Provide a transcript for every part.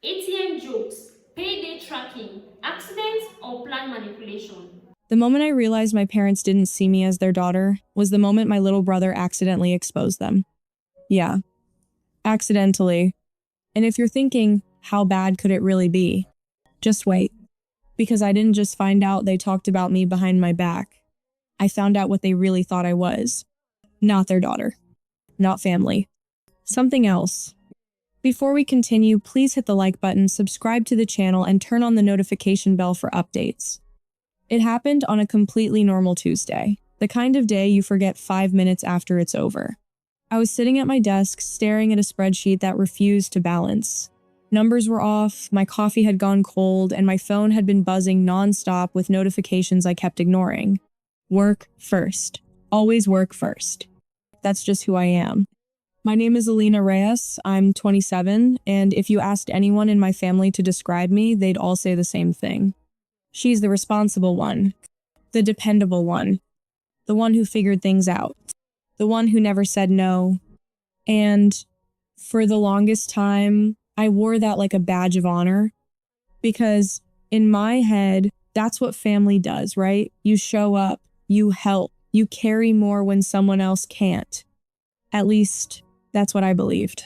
ATM jokes, payday tracking, accidents, or plan manipulation. The moment I realized my parents didn't see me as their daughter was the moment my little brother accidentally exposed them. Yeah, accidentally. And if you're thinking, how bad could it really be? Just wait. Because I didn't just find out they talked about me behind my back. I found out what they really thought I was. Not their daughter. Not family. Something else. Before we continue, please hit the like button, subscribe to the channel, and turn on the notification bell for updates. It happened on a completely normal Tuesday, the kind of day you forget 5 minutes after it's over. I was sitting at my desk, staring at a spreadsheet that refused to balance. Numbers were off, my coffee had gone cold, and my phone had been buzzing nonstop with notifications I kept ignoring. Work first. Always work first. That's just who I am. My name is Alina Reyes, I'm 27, and if you asked anyone in my family to describe me, they'd all say the same thing. She's the responsible one, the dependable one, the one who figured things out, the one who never said no. And for the longest time, I wore that like a badge of honor, because in my head, that's what family does, right? You show up, you help, you carry more when someone else can't. At least, that's what I believed.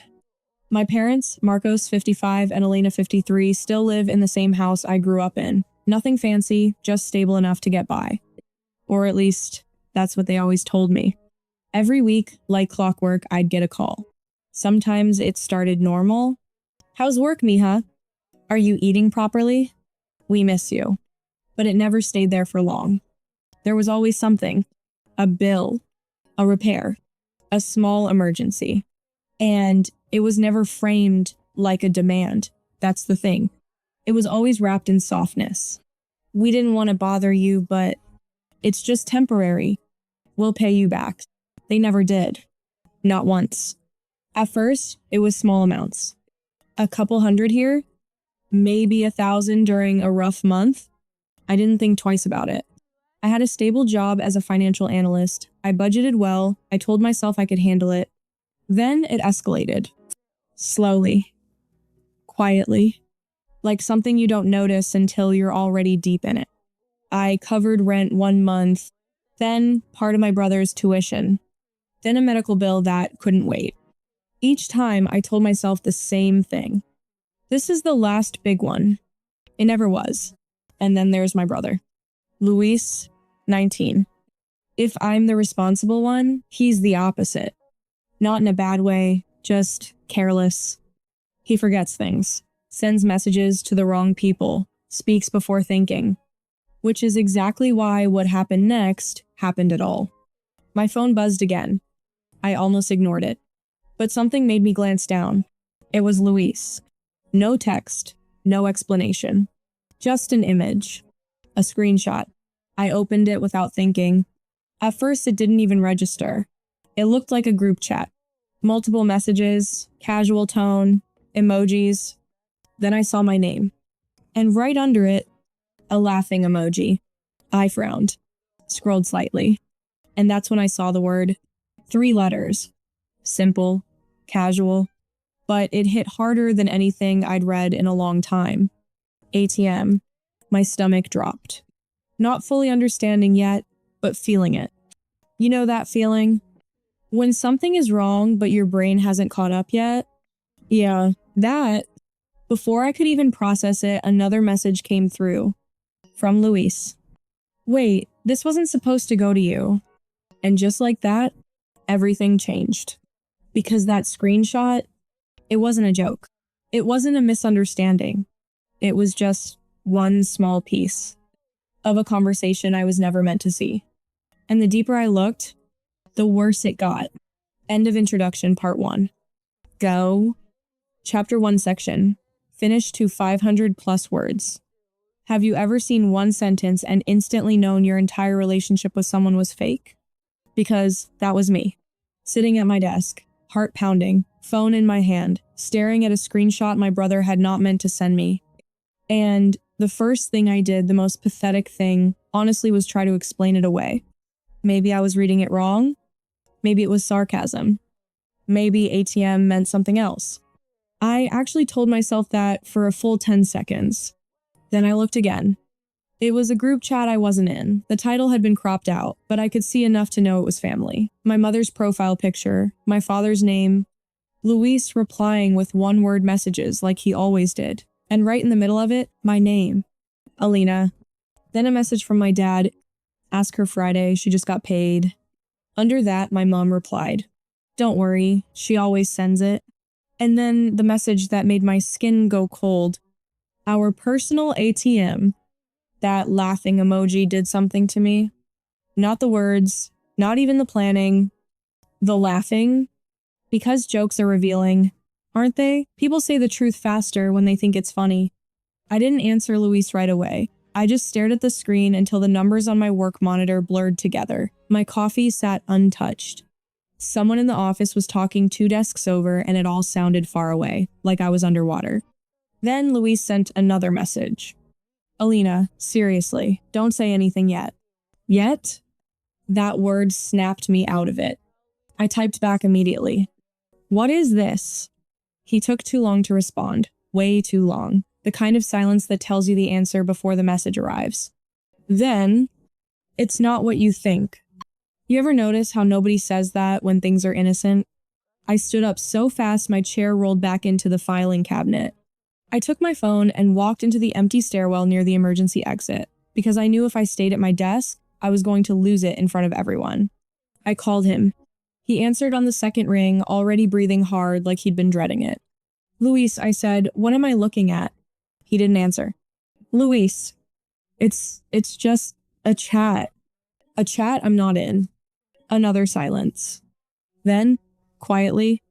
My parents, Marcos, 55, and Elena, 53, still live in the same house I grew up in. Nothing fancy, just stable enough to get by. Or at least, that's what they always told me. Every week, like clockwork, I'd get a call. Sometimes it started normal. How's work, mija? Are you eating properly? We miss you. But it never stayed there for long. There was always something. A bill. A repair. A small emergency. And it was never framed like a demand. That's the thing. It was always wrapped in softness. We didn't want to bother you, but it's just temporary. We'll pay you back. They never did. Not once. At first, it was small amounts. A couple hundred here, maybe 1,000 during a rough month. I didn't think twice about it. I had a stable job as a financial analyst. I budgeted well. I told myself I could handle it. Then it escalated. Slowly. Quietly. Like something you don't notice until you're already deep in it. I covered rent 1 month, then part of my brother's tuition, then a medical bill that couldn't wait. Each time I told myself the same thing. This is the last big one. It never was. And then there's my brother. Luis, 19. If I'm the responsible one, he's the opposite. Not in a bad way, just careless. He forgets things, sends messages to the wrong people, speaks before thinking. Which is exactly why what happened next happened at all. My phone buzzed again. I almost ignored it. But something made me glance down. It was Luis. No text, no explanation. Just an image. A screenshot. I opened it without thinking. At first, it didn't even register. It looked like a group chat. Multiple messages, casual tone, emojis. Then I saw my name. And right under it, a laughing emoji. I frowned. Scrolled slightly. And that's when I saw the word. 3 letters. Simple, casual, but it hit harder than anything I'd read in a long time. ATM. My stomach dropped. Not fully understanding yet, but feeling it. You know that feeling? When something is wrong, but your brain hasn't caught up yet? Yeah, that. Before I could even process it, another message came through. From Luis. Wait, this wasn't supposed to go to you. And just like that, everything changed. Because that screenshot, it wasn't a joke. It wasn't a misunderstanding. It was just one small piece of a conversation I was never meant to see. And the deeper I looked, the worse it got. End of introduction, part 1. Go. Chapter 1 section. Finished to 500 plus words. Have you ever seen one sentence and instantly known your entire relationship with someone was fake? Because that was me. Sitting at my desk, heart pounding, phone in my hand, staring at a screenshot my brother had not meant to send me. And the first thing I did, the most pathetic thing, honestly was try to explain it away. Maybe I was reading it wrong. Maybe it was sarcasm. Maybe ATM meant something else. I actually told myself that for a full 10 seconds. Then I looked again. It was a group chat I wasn't in. The title had been cropped out, but I could see enough to know it was family. My mother's profile picture, my father's name, Luis replying with one-word messages like he always did. And right in the middle of it, my name, Alina. Then a message from my dad, ask her Friday, she just got paid. Under that, my mom replied, don't worry, she always sends it. And then the message that made my skin go cold, our personal ATM. That laughing emoji did something to me. Not the words, not even the planning, the laughing. Because jokes are revealing, aren't they? People say the truth faster when they think it's funny. I didn't answer Luis right away. I just stared at the screen until the numbers on my work monitor blurred together. My coffee sat untouched. Someone in the office was talking 2 desks over and it all sounded far away, like I was underwater. Then Luis sent another message. Alina, seriously, don't say anything yet. Yet? That word snapped me out of it. I typed back immediately. What is this? He took too long to respond. Way too long. The kind of silence that tells you the answer before the message arrives. Then, it's not what you think. You ever notice how nobody says that when things are innocent? I stood up so fast my chair rolled back into the filing cabinet. I took my phone and walked into the empty stairwell near the emergency exit, because I knew if I stayed at my desk, I was going to lose it in front of everyone. I called him. He answered on the second ring, already breathing hard like he'd been dreading it. Luis, I said, what am I looking at? He didn't answer. Luis, it's just a chat. A chat I'm not in. Another silence. Then, quietly,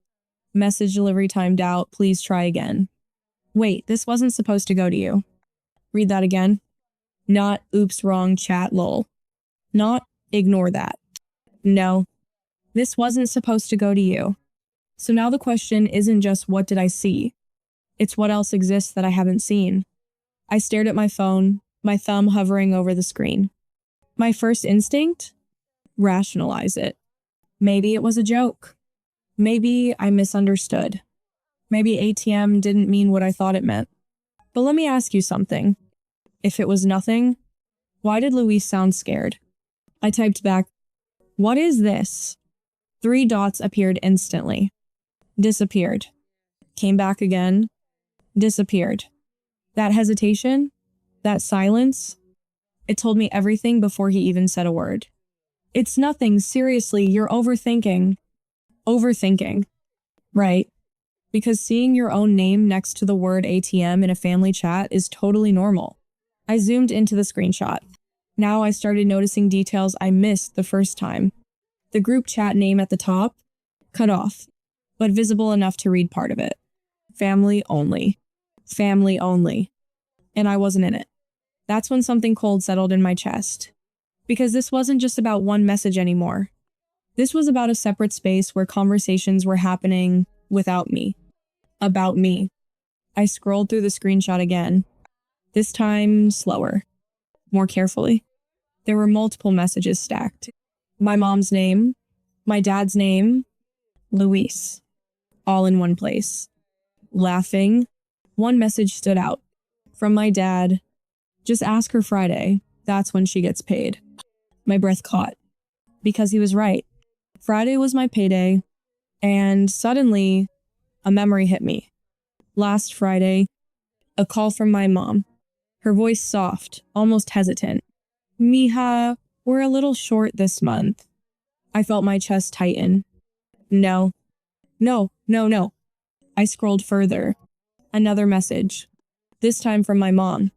message delivery timed out, please try again. Wait, this wasn't supposed to go to you. Read that again. Not oops wrong chat lol. Not ignore that. No, this wasn't supposed to go to you. So now the question isn't just what did I see? It's what else exists that I haven't seen. I stared at my phone, my thumb hovering over the screen. My first instinct? Rationalize it. Maybe it was a joke. Maybe I misunderstood. Maybe ATM didn't mean what I thought it meant. But let me ask you something. If it was nothing, why did Luis sound scared? I typed back, what is this? 3 dots appeared instantly. Disappeared. Came back again. Disappeared. That hesitation? That silence? It told me everything before he even said a word. It's nothing, seriously, you're overthinking. Overthinking. Right. Because seeing your own name next to the word ATM in a family chat is totally normal. I zoomed into the screenshot. Now I started noticing details I missed the first time. The group chat name at the top, cut off, but visible enough to read part of it. Family only. Family only. And I wasn't in it. That's when something cold settled in my chest. Because this wasn't just about one message anymore. This was about a separate space where conversations were happening without me. About me. I scrolled through the screenshot again. This time, slower. More carefully. There were multiple messages stacked. My mom's name. My dad's name. Luis. All in one place. Laughing. One message stood out. From my dad. Just ask her Friday. That's when she gets paid. My breath caught. Because he was right. Friday was my payday. And suddenly, a memory hit me. Last Friday, a call from my mom. Her voice soft, almost hesitant. Mija, we're a little short this month. I felt my chest tighten. No. I scrolled further. Another message. This time from my mom.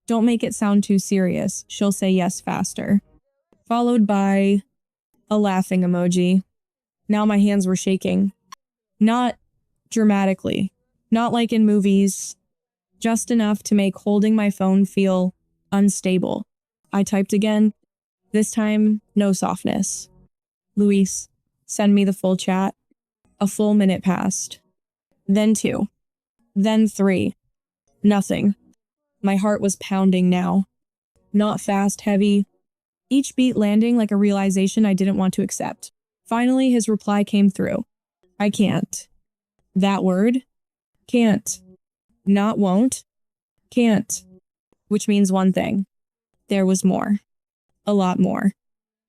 Don't make it sound too serious. She'll say yes faster. Followed by a laughing emoji. Now my hands were shaking. Not dramatically. Not like in movies. Just enough to make holding my phone feel unstable. I typed again. This time, no softness. Luis, send me the full chat. A full minute passed. Then 2. Then 3. Nothing. My heart was pounding now. Not fast, heavy. Each beat landing like a realization I didn't want to accept. Finally, his reply came through. I can't. That word? Can't. Not won't. Can't. Which means one thing. There was more. A lot more.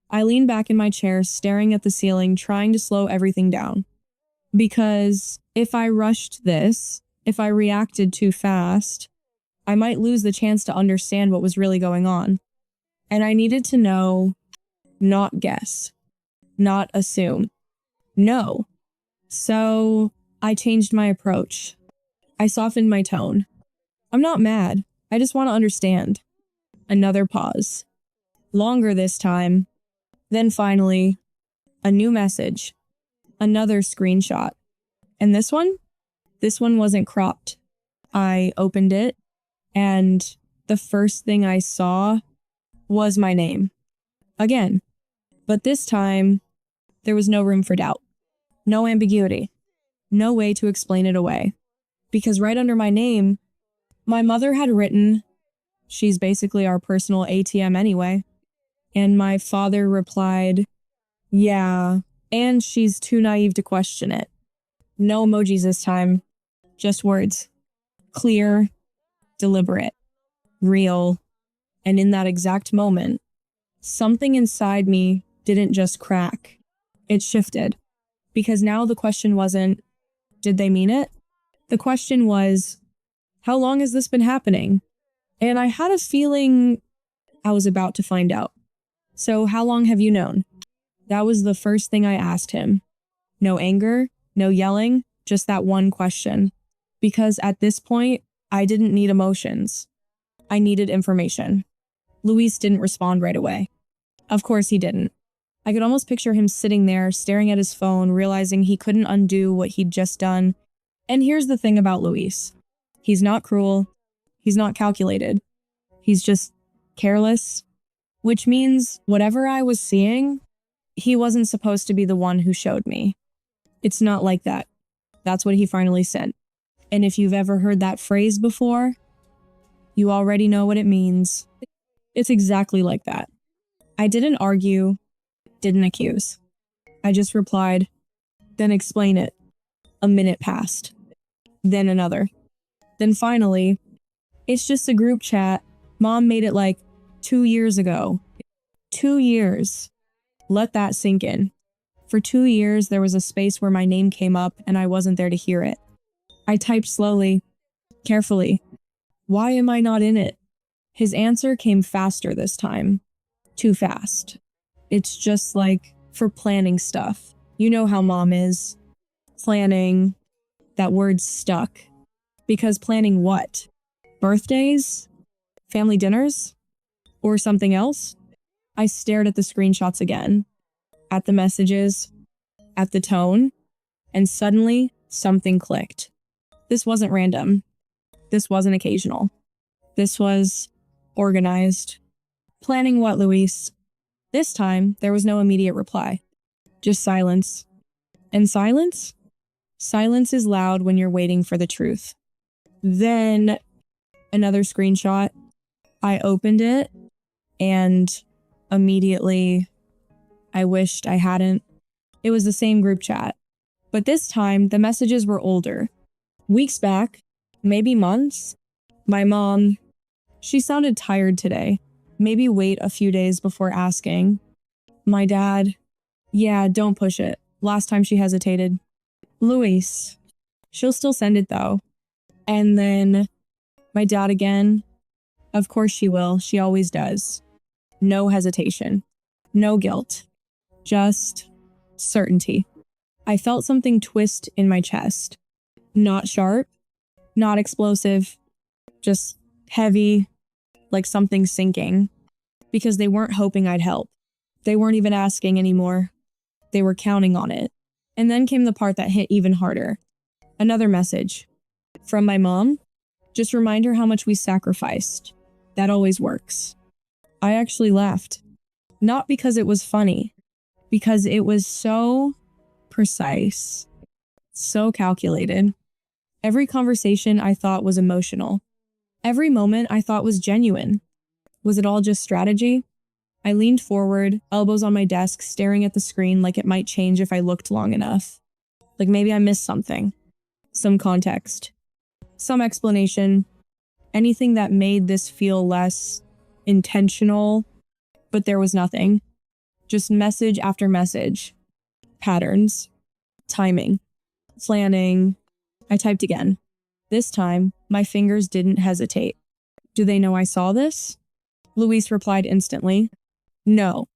I leaned back in my chair, staring at the ceiling, trying to slow everything down. Because if I rushed this, if I reacted too fast, I might lose the chance to understand what was really going on. And I needed to know, not guess, not assume. No. So I changed my approach. I softened my tone. I'm not mad. I just want to understand. Another pause. Longer this time. Then finally, a new message. Another screenshot. And this one? This one wasn't cropped. I opened it, and the first thing I saw was my name. Again. But this time, there was no room for doubt. No ambiguity. No way to explain it away. Because right under my name, my mother had written, "She's basically our personal ATM anyway." And my father replied, "Yeah, and she's too naive to question it." No emojis this time, just words. Clear, deliberate, real. And in that exact moment, something inside me didn't just crack. It shifted. Because now the question wasn't, did they mean it? The question was, how long has this been happening? And I had a feeling I was about to find out. So how long have you known? That was the first thing I asked him. No anger, no yelling, just that one question. Because at this point, I didn't need emotions. I needed information. Luis didn't respond right away. Of course he didn't. I could almost picture him sitting there, staring at his phone, realizing he couldn't undo what he'd just done. And here's the thing about Luis. He's not cruel. He's not calculated. He's just careless. Which means whatever I was seeing, he wasn't supposed to be the one who showed me. It's not like that. That's what he finally said. And if you've ever heard that phrase before, you already know what it means. It's exactly like that. I didn't argue, didn't accuse. I just replied, then explain it. A minute passed. Then another. Then finally, it's just a group chat. Mom made it like 2 years ago. 2 years. Let that sink in. For 2 years, there was a space where my name came up and I wasn't there to hear it. I typed slowly, carefully. Why am I not in it? His answer came faster this time. Too fast. It's just like for planning stuff. You know how mom is. Planning. That word stuck. Because planning what? Birthdays? Family dinners? Or something else? I stared at the screenshots again. At the messages. At the tone. And suddenly, something clicked. This wasn't random. This wasn't occasional. This was organized. Planning what, Luis? This time, there was no immediate reply. Just silence. And silence? Silence is loud when you're waiting for the truth. Then, another screenshot. I opened it, and immediately, I wished I hadn't. It was the same group chat. But this time, the messages were older. Weeks back, maybe months. My mom, she sounded tired today. Maybe wait a few days before asking. My dad, yeah, don't push it. Last time she hesitated. Luis, she'll still send it though. And then my dad again. Of course she will. She always does. No hesitation. No guilt. Just certainty. I felt something twist in my chest. Not sharp. Not explosive. Just heavy. Like something sinking. Because they weren't hoping I'd help. They weren't even asking anymore. They were counting on it. And then came the part that hit even harder. Another message. From my mom. Just remind her how much we sacrificed. That always works. I actually laughed. Not because it was funny. Because it was so precise. So calculated. Every conversation I thought was emotional. Every moment I thought was genuine. Was it all just strategy? I leaned forward, elbows on my desk, staring at the screen like it might change if I looked long enough. Like maybe I missed something. Some context. some explanation, anything that made this feel less intentional, but there was nothing. Just message after message. Patterns. Timing. Planning. I typed again. This time, my fingers didn't hesitate. Do they know I saw this? Luis replied instantly. No.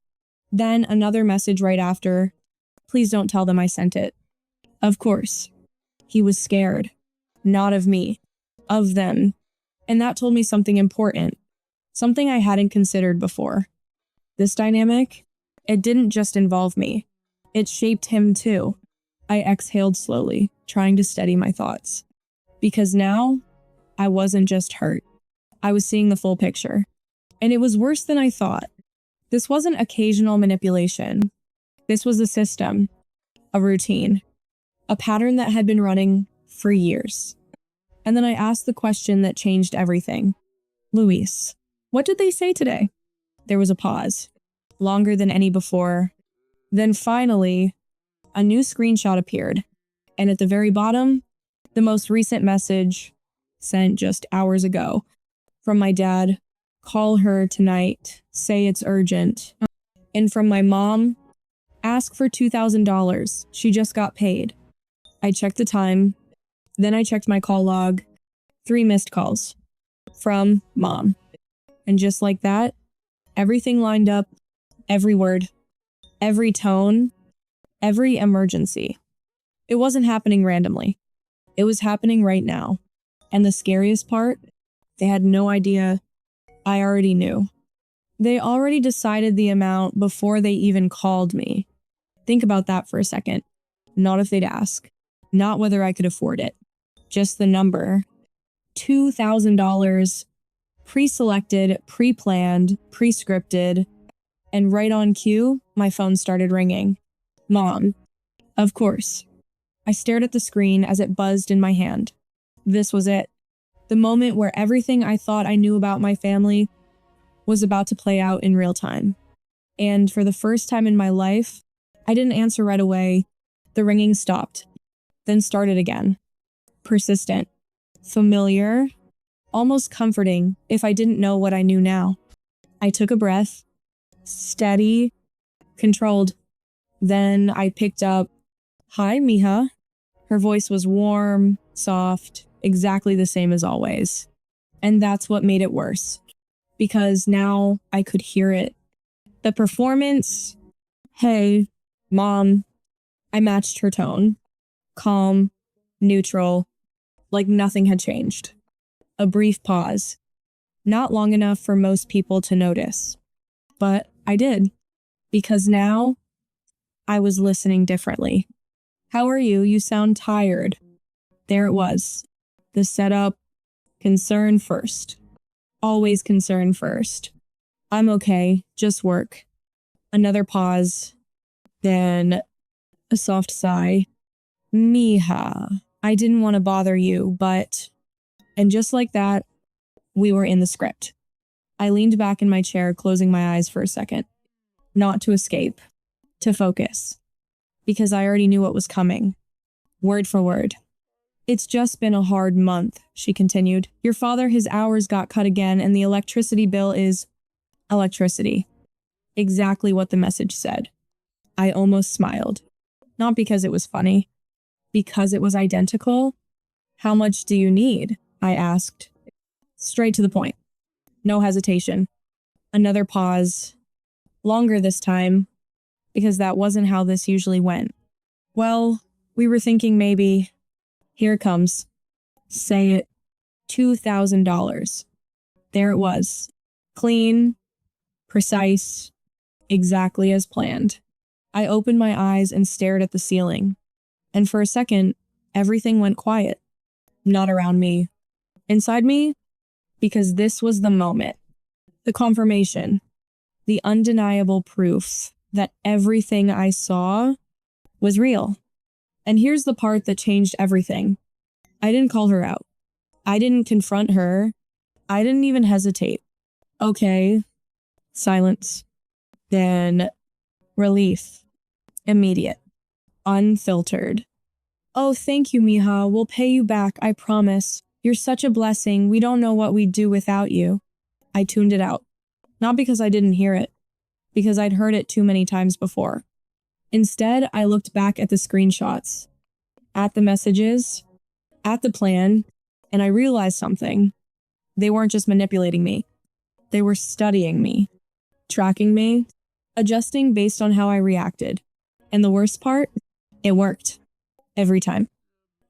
Then another message right after. Please don't tell them I sent it. Of course. He was scared. Not of me. Of them. And that told me something important. Something I hadn't considered before. This dynamic, it didn't just involve me. It shaped him too. I exhaled slowly, trying to steady my thoughts. Because now, I wasn't just hurt. I was seeing the full picture. And it was worse than I thought. This wasn't occasional manipulation. This was a system, a routine, a pattern that had been running for years. And then I asked the question that changed everything. Luis, what did they say today? There was a pause, longer than any before. Then finally, a new screenshot appeared. And at the very bottom, the most recent message, sent just hours ago, from my dad, call her tonight, say it's urgent. And from my mom, ask for $2,000, she just got paid. I checked the time, then I checked my call log, 3 missed calls, from mom. And just like that, everything lined up, every word, every tone, every emergency. It wasn't happening randomly. It was happening right now. And the scariest part, they had no idea. I already knew. They already decided the amount before they even called me. Think about that for a second. Not if they'd ask. Not whether I could afford it. Just the number. $2,000. Pre-selected, pre-planned, pre-scripted. And right on cue, my phone started ringing. Mom. Of course. I stared at the screen as it buzzed in my hand. This was it. The moment where everything I thought I knew about my family was about to play out in real time. And for the first time in my life, I didn't answer right away. The ringing stopped, then started again. Persistent, familiar, almost comforting if I didn't know what I knew now. I took a breath, steady, controlled. Then I picked up, "Hi, Mija." Her voice was warm, soft, exactly the same as always. And that's what made it worse. Because now I could hear it. The performance, "Hey, Mom." I matched her tone. Calm, neutral, like nothing had changed. A brief pause. Not long enough for most people to notice. But I did. Because now, I was listening differently. "How are you? You sound tired." There it was. The setup, concern first. Always concern first. "I'm okay, just work." Another pause. Then a soft sigh. "Mija, I didn't want to bother you, but..." And just like that, we were in the script. I leaned back in my chair, closing my eyes for a second. Not to escape, to focus. Because I already knew what was coming. Word for word. "It's just been a hard month," she continued. "Your father, his hours got cut again, and the electricity bill is..." Electricity. Exactly what the message said. I almost smiled. Not because it was funny. Because it was identical. "How much do you need?" I asked. Straight to the point. No hesitation. Another pause. Longer this time. Because that wasn't how this usually went. "Well, we were thinking maybe..." Here it comes. Say it. $2,000. There it was. Clean. Precise. Exactly as planned. I opened my eyes and stared at the ceiling. And for a second, everything went quiet. Not around me. Inside me, because this was the moment. The confirmation. The undeniable proof that everything I saw was real. And here's the part that changed everything. I didn't call her out. I didn't confront her. I didn't even hesitate. Okay. Silence. Then relief. Immediate. Unfiltered. "Oh, thank you, Mija. We'll pay you back, I promise." You're such a blessing. We don't know what we'd do without you. I tuned it out. Not because I didn't hear it, because I'd heard it too many times before. Instead, I looked back at the screenshots, at the messages, at the plan, and I realized something. They weren't just manipulating me. They were studying me, tracking me, adjusting based on how I reacted. And the worst part, it worked. Every time.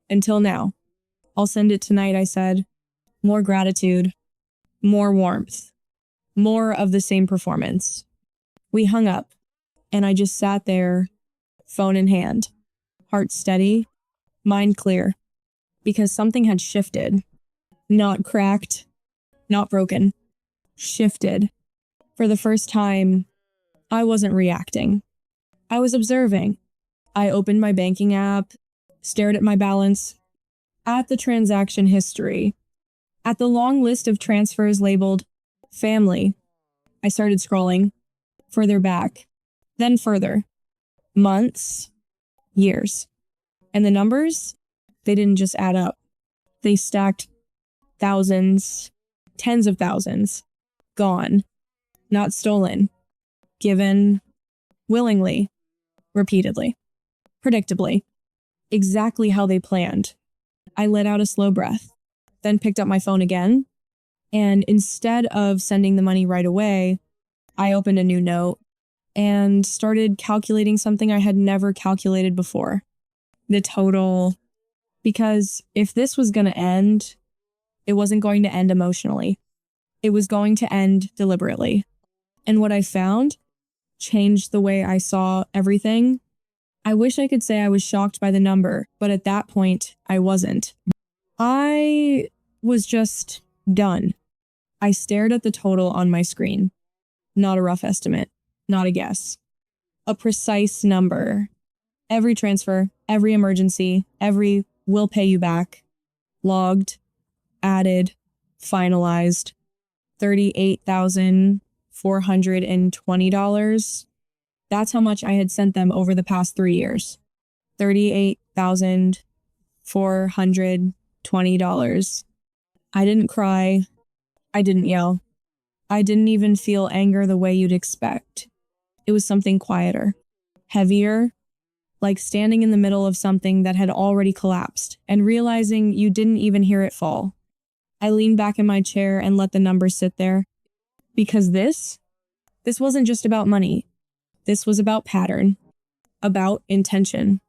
Until now. I'll send it tonight, I said. More gratitude, more warmth, more of the same performance. We hung up, and I just sat there, phone in hand, heart steady, mind clear, because something had shifted. Not cracked, not broken. Shifted. For the first time, I wasn't reacting. I was observing. I opened my banking app, stared at my balance, at the transaction history, at the long list of transfers labeled family. I started scrolling, further back, then further. Months, years. And the numbers, they didn't just add up. They stacked thousands, tens of thousands. Gone. Not stolen. Given willingly, repeatedly, predictably, exactly how they planned. I let out a slow breath, then picked up my phone again, and instead of sending the money right away, I opened a new note and started calculating something I had never calculated before. The total. Because if this was going to end, it wasn't going to end emotionally. It was going to end deliberately. And what I found changed the way I saw everything. I wish I could say I was shocked by the number, but at that point, I wasn't. I was just done. I stared at the total on my screen. Not a rough estimate, not a guess. A precise number. Every transfer, every emergency, every "we'll pay you back." Logged, added, finalized. $38,420. That's how much I had sent them over the past 3 years. $38,420. I didn't cry. I didn't yell. I didn't even feel anger the way you'd expect. It was something quieter, heavier, like standing in the middle of something that had already collapsed and realizing you didn't even hear it fall. I leaned back in my chair and let the numbers sit there. Because this wasn't just about money. This was about pattern, about intention,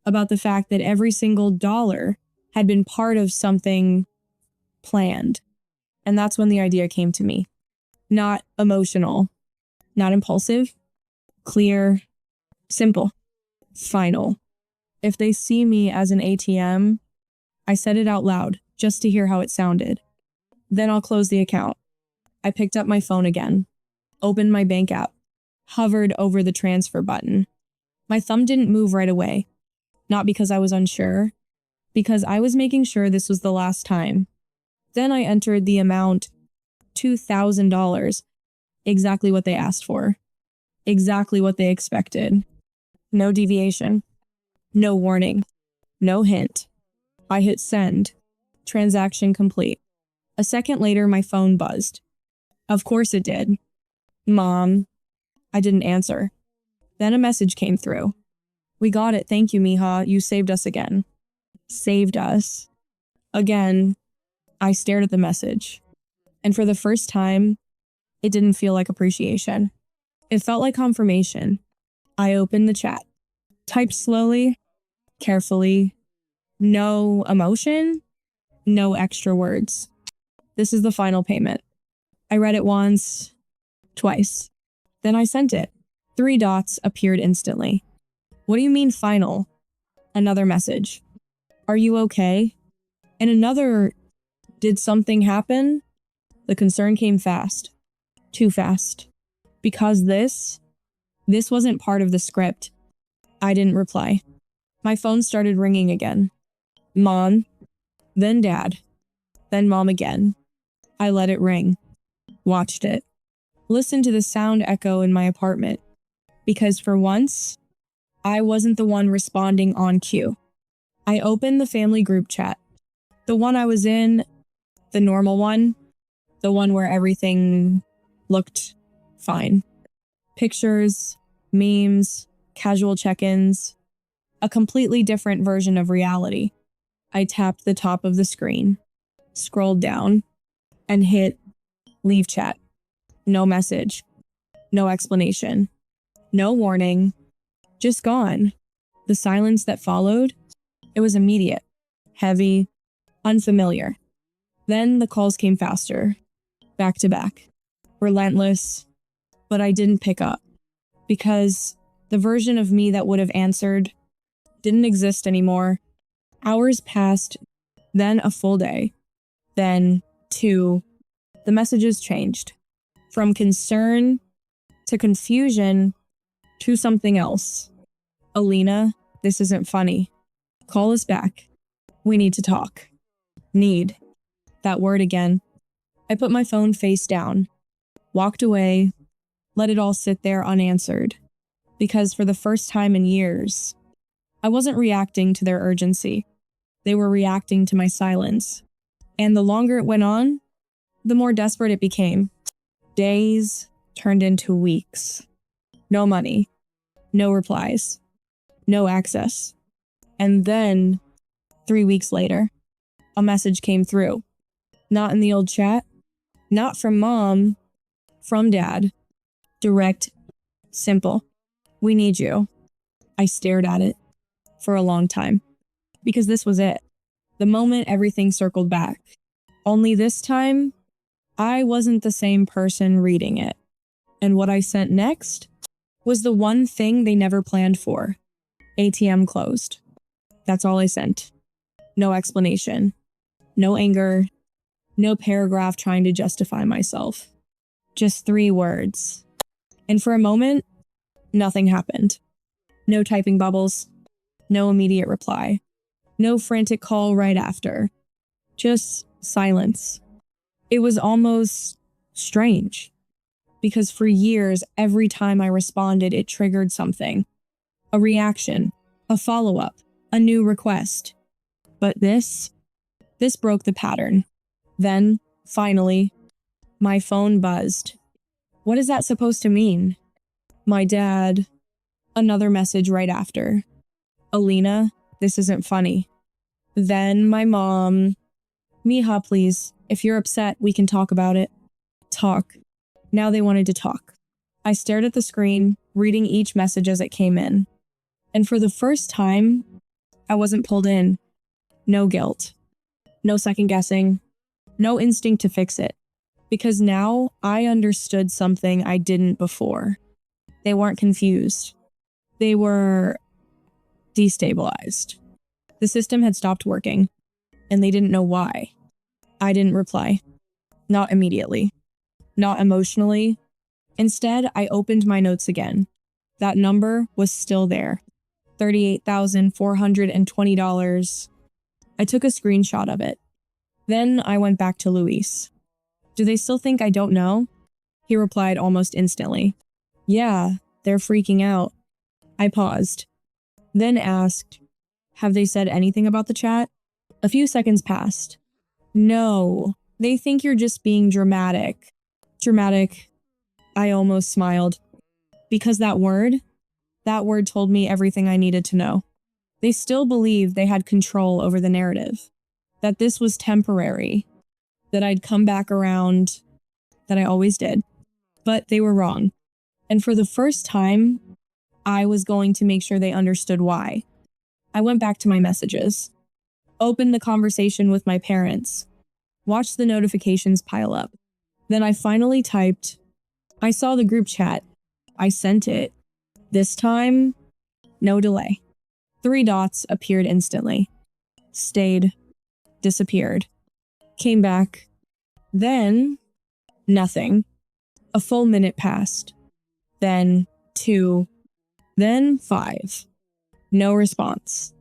about the fact that every single dollar had been part of something planned. And that's when the idea came to me. Not emotional, not impulsive, clear, simple, final. If they see me as an ATM, I said it out loud just to hear how it sounded. Then I'll close the account. I picked up my phone again, opened my bank app, hovered over the transfer button. My thumb didn't move right away. Not because I was unsure, because I was making sure this was the last time. Then I entered the amount, $2,000, exactly what they asked for, exactly what they expected. No deviation, no warning, no hint. I hit send. Transaction complete. A second later, my phone buzzed. Of course it did. Mom. I didn't answer. Then a message came through. We got it. Thank you, Mija. You saved us again. Saved us. Again. I stared at the message. And for the first time, it didn't feel like appreciation. It felt like confirmation. I opened the chat. Typed slowly, carefully. No emotion, no extra words. This is the final payment. I read it once, twice. Then I sent it. 3 dots appeared instantly. What do you mean final? Another message. Are you okay? And another, did something happen? The concern came fast. Too fast. Because this wasn't part of the script. I didn't reply. My phone started ringing again. Mom, then Dad, then Mom again. I let it ring. Watched it. Listened to the sound echo in my apartment. Because for once, I wasn't the one responding on cue. I opened the family group chat. The one I was in, the normal one, the one where everything looked fine. Pictures, memes, casual check-ins, a completely different version of reality. I tapped the top of the screen, scrolled down, and hit leave chat. No message, no explanation, no warning, just gone. The silence that followed, it was immediate, heavy, unfamiliar. Then the calls came faster, back to back, relentless, but I didn't pick up because the version of me that would have answered didn't exist anymore. Hours passed, then a full day, then 2. The messages changed from concern to confusion to something else. Alina, this isn't funny. Call us back. We need to talk. Need. That word again. I put my phone face down, walked away, let it all sit there unanswered. Because for the first time in years, I wasn't reacting to their urgency. They were reacting to my silence. And the longer it went on, the more desperate it became. Days turned into weeks. No money, no replies, no access. And then, 3 weeks later, a message came through. Not in the old chat, not from mom, from dad. Direct, simple. We need you. I stared at it for a long time because this was it. The moment everything circled back. Only this time, I wasn't the same person reading it. And what I sent next was the one thing they never planned for. ATM closed. That's all I sent. No explanation. No anger. No paragraph trying to justify myself. Just 3 words. And for a moment, nothing happened. No typing bubbles. No immediate reply. No frantic call right after. Just silence. It was almost strange. Because for years, every time I responded, it triggered something. A reaction. A follow-up. A new request. But this broke the pattern. Then, finally, my phone buzzed. What is that supposed to mean? My dad. Another message right after. Alina, this isn't funny. Then my mom. Mija, please. If you're upset, we can talk about it. Talk. Now they wanted to talk. I stared at the screen, reading each message as it came in. And for the first time, I wasn't pulled in. No guilt. No second guessing. No instinct to fix it. Because now I understood something I didn't before. They weren't confused. They were destabilized. The system had stopped working, and they didn't know why. I didn't reply. Not immediately. Not emotionally. Instead, I opened my notes again. That number was still there. $38,420. I took a screenshot of it. Then I went back to Luis. Do they still think I don't know? He replied almost instantly. Yeah, they're freaking out. I paused. Then asked, have they said anything about the chat? A few seconds passed. No, they think you're just being dramatic. Dramatic. I almost smiled. Because that word told me everything I needed to know. They still believed they had control over the narrative. That this was temporary. That I'd come back around. That I always did. But they were wrong. And for the first time, I was going to make sure they understood why. I went back to my messages. Opened the conversation with my parents. Watched the notifications pile up. Then I finally typed, I saw the group chat. I sent it. This time, no delay. 3 dots appeared instantly. Stayed. Disappeared. Came back. Then, nothing. A full minute passed. Then 2. Then 5. No response.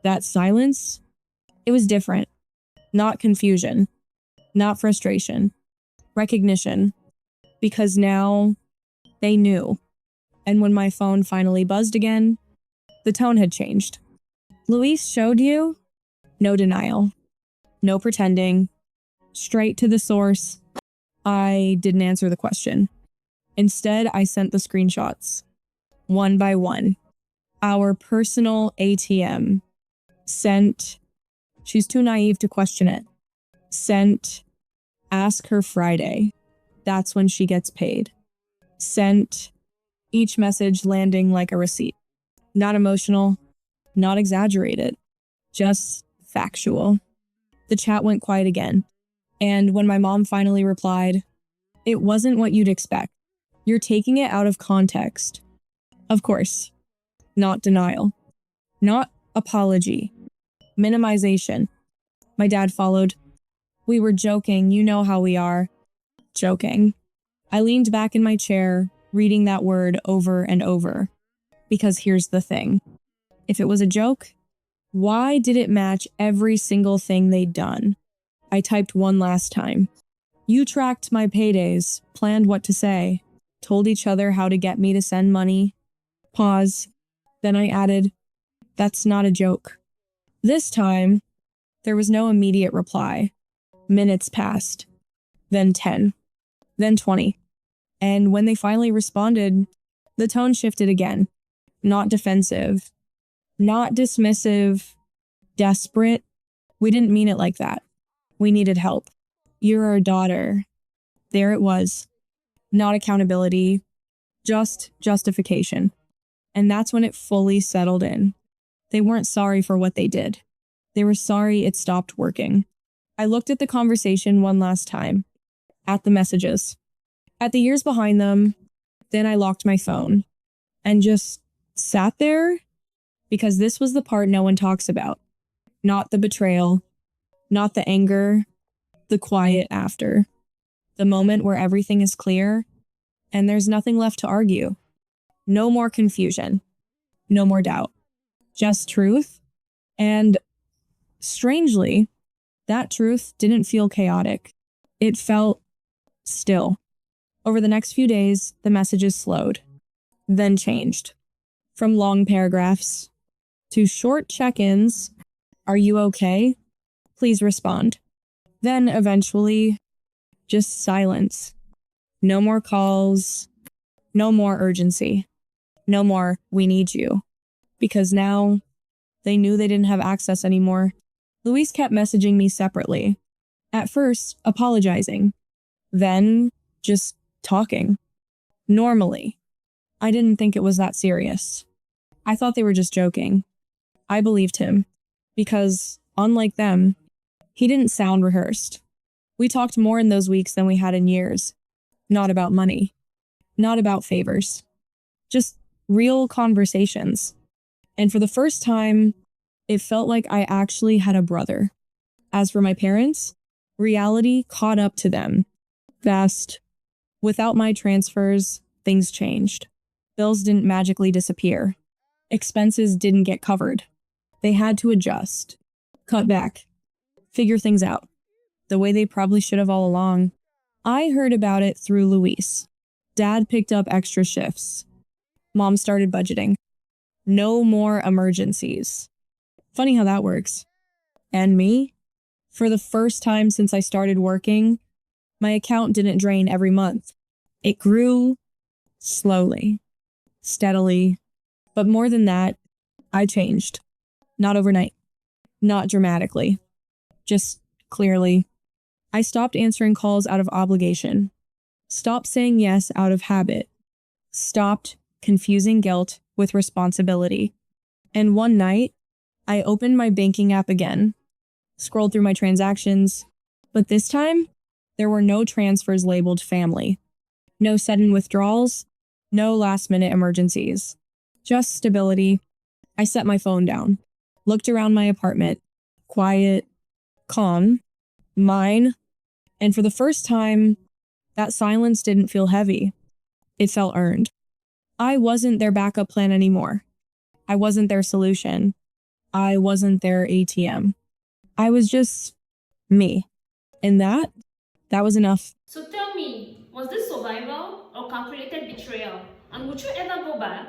That silence, it was different. Not confusion. Not frustration. Recognition. Because now, they knew. And when my phone finally buzzed again, the tone had changed. Luis showed you? No denial. No pretending. Straight to the source. I didn't answer the question. Instead, I sent the screenshots. One by one. Our personal ATM. Sent. She's too naive to question it. Sent. Ask her Friday. That's when she gets paid. Sent. Each message landing like a receipt. Not emotional. Not exaggerated. Just factual. The chat went quiet again. And when my mom finally replied, "It wasn't what you'd expect. You're taking it out of context." Of course. Not denial. Not apology. Minimization. My dad followed. "We were joking, you know how we are." Joking. I leaned back in my chair, reading that word over and over. Because here's the thing. If it was a joke, why did it match every single thing they'd done? I typed one last time. "You tracked my paydays, planned what to say, told each other how to get me to send money." Pause. Then I added, "That's not a joke." This time, there was no immediate reply. Minutes passed. Then 10. Then 20. And when they finally responded, the tone shifted again. Not defensive. Not dismissive. Desperate. "We didn't mean it like that. We needed help. You're our daughter." There it was. Not accountability. Just justification. And that's when it fully settled in. They weren't sorry for what they did. They were sorry it stopped working. I looked at the conversation one last time. At the messages. At the years behind them. Then I locked my phone. And just sat there. Because this was the part no one talks about. Not the betrayal. Not the anger. The quiet after. The moment where everything is clear. And there's nothing left to argue. No more confusion. No more doubt. Just truth. And strangely, that truth didn't feel chaotic. It felt still. Over the next few days, the messages slowed. Then changed. From long paragraphs to short check-ins. "Are you okay? Please respond." Then eventually, just silence. No more calls. No more urgency. No more, "We need you." Because now, they knew they didn't have access anymore. Luis kept messaging me separately. At first, apologizing. Then, just talking. Normally. I didn't think it was that serious. I thought they were just joking. I believed him. Because, unlike them, he didn't sound rehearsed. We talked more in those weeks than we had in years. Not about money. Not about favors. Just real conversations. And for the first time, it felt like I actually had a brother. As for my parents, reality caught up to them. Fast. Without my transfers, things changed. Bills didn't magically disappear. Expenses didn't get covered. They had to adjust. Cut back. Figure things out. The way they probably should have all along. I heard about it through Luis. Dad picked up extra shifts. Mom started budgeting. No more emergencies. Funny how that works. And me? For the first time since I started working, my account didn't drain every month. It grew slowly, steadily. But more than that, I changed. Not overnight. Not dramatically. Just clearly. I stopped answering calls out of obligation. Stopped saying yes out of habit. Stopped confusing guilt with responsibility. And one night, I opened my banking app again, scrolled through my transactions, but this time, there were no transfers labeled family. No sudden withdrawals, no last-minute emergencies. Just stability. I set my phone down, looked around my apartment, quiet, calm, mine, and for the first time, that silence didn't feel heavy. It felt earned. I wasn't their backup plan anymore. I wasn't their solution. I wasn't their ATM. I was just me. And that was enough. So tell me, was this survival or calculated betrayal? And would you ever go back?